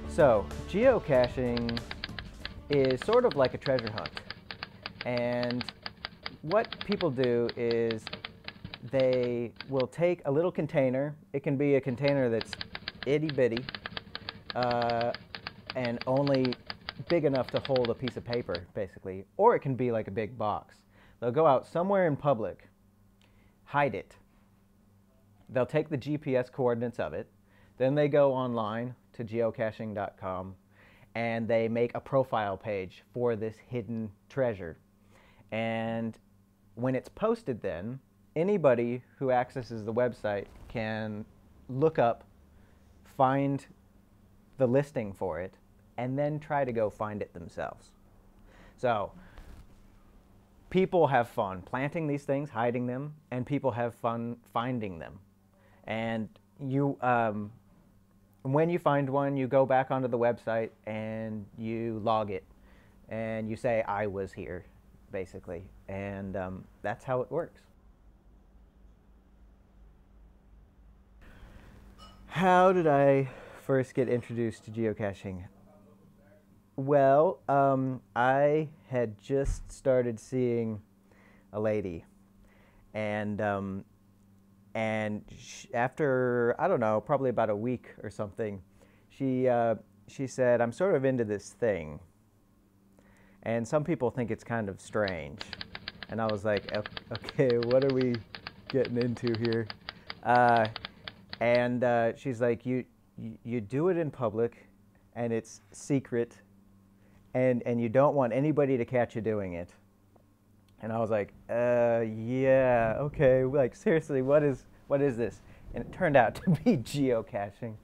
So, geocaching is sort of like a treasure hunt. And what people do is they will take a little container. It can be a container that's itty bitty and only big enough to hold a piece of paper, basically. Or it can be like a big box. They'll go out somewhere in public, hide it. They'll take the GPS coordinates of it. Then they go online to geocaching.com and they make a profile page for this hidden treasure. And when it's posted, then anybody who accesses the website can look up, find the listing for it, and then try to go find it themselves. So people have fun planting these things, hiding them, and people have fun finding them. And you, when you find one, you go back onto the website and you log it, and you say, "I was here," basically, and that's how it works. How did I first get introduced to geocaching? Well, I had just started seeing a lady, and after, I don't know, probably about a week or something, she said, "I'm sort of into this thing, and some people think it's kind of strange." And I was like, "Okay, what are we getting into here?" She's like, you do it in public, and it's secret, and you don't want anybody to catch you doing it." And I was like, yeah, okay, like seriously, what is this? And it turned out to be geocaching.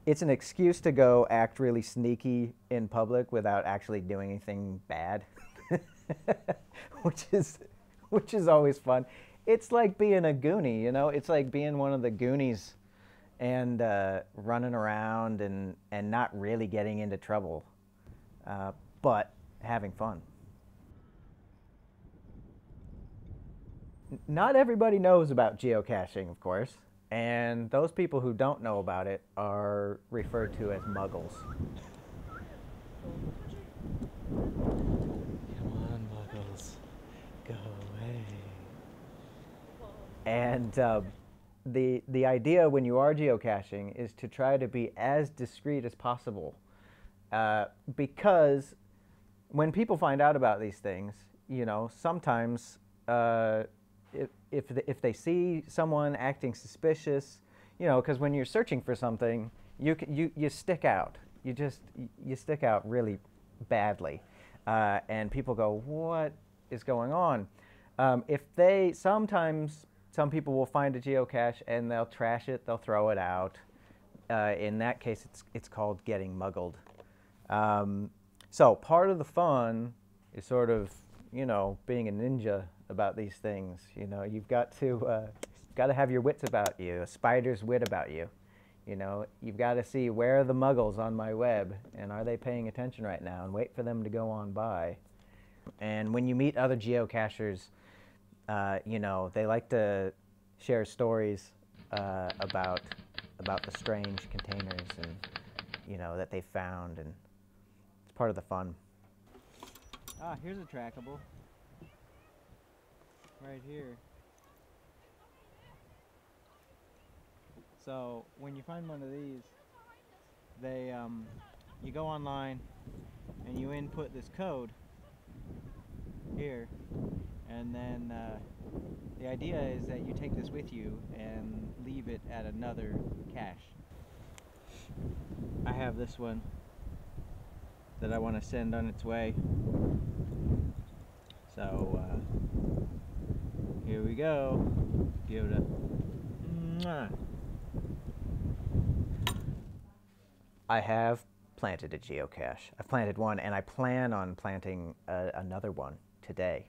It's an excuse to go act really sneaky in public without actually doing anything bad, which is always fun. It's like being a Goonie, you know? It's like being one of the Goonies and running around and not really getting into trouble, but having fun. Not everybody knows about geocaching, of course, and those people who don't know about it are referred to as muggles. Come on, muggles, go away. And the idea when you are geocaching is to try to be as discreet as possible, because when people find out about these things, you know, sometimes if they see someone acting suspicious, you know, because when you're searching for something, you stick out. You stick out really badly, and people go, "What is going on?" Sometimes some people will find a geocache and they'll trash it, they'll throw it out. In that case, it's called getting muggled. So part of the fun is sort of, you know, being a ninja about these things. You know, you've got to have your wits about you, a spider's wit about you. You know, you've got to see, where are the muggles on my web, and are they paying attention right now, and wait for them to go on by. And when you meet other geocachers, you know, they like to share stories about the strange containers and, you know, that they found, and it's part of the fun. Ah, here's a trackable. Right here. So when you find one of these, you go online and you input this code here, and then the idea is that you take this with you and leave it at another cache. I have this one that I want to send on its way. So here we go. Give it a mwah. I have planted a geocache. I've planted one, and I plan on planting another one today.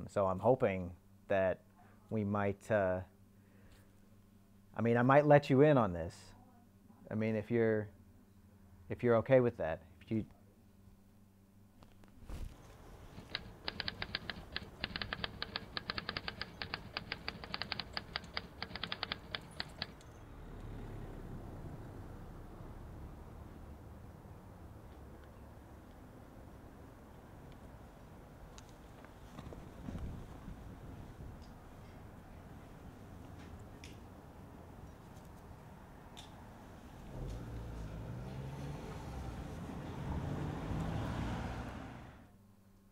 So I'm hoping that we might, I mean, I might let you in on this. I mean, if you're okay with that. If you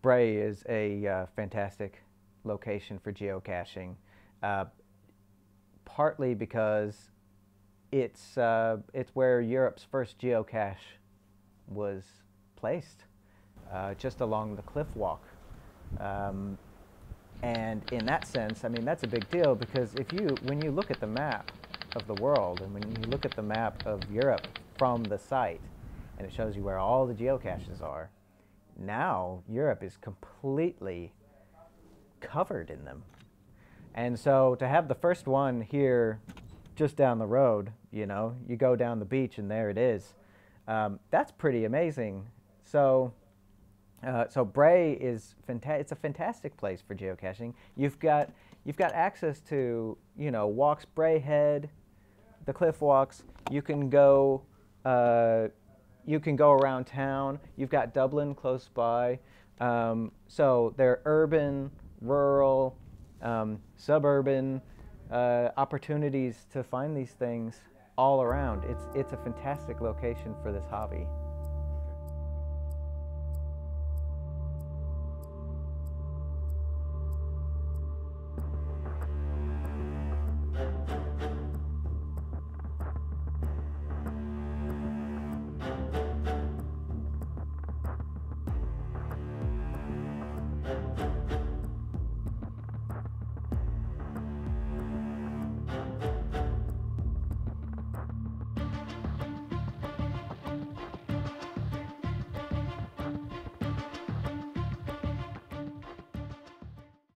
Bray is a fantastic location for geocaching, uh, partly because it's where Europe's first geocache was placed, just along the cliff walk. Um, and in that sense, I mean, that's a big deal because when you look at the map of the world and when you look at the map of Europe from the site, and it shows you where all the geocaches are, now Europe is completely covered in them. And so to have the first one here just down the road, you know, you go down the beach and there it is. That's pretty amazing. So Bray is it's a fantastic place for geocaching. You've got access to, you know, walks Bray Head, the cliff walks. You can go around town. You've got Dublin close by. So they're urban, rural, suburban opportunities to find these things all around. It's a fantastic location for this hobby.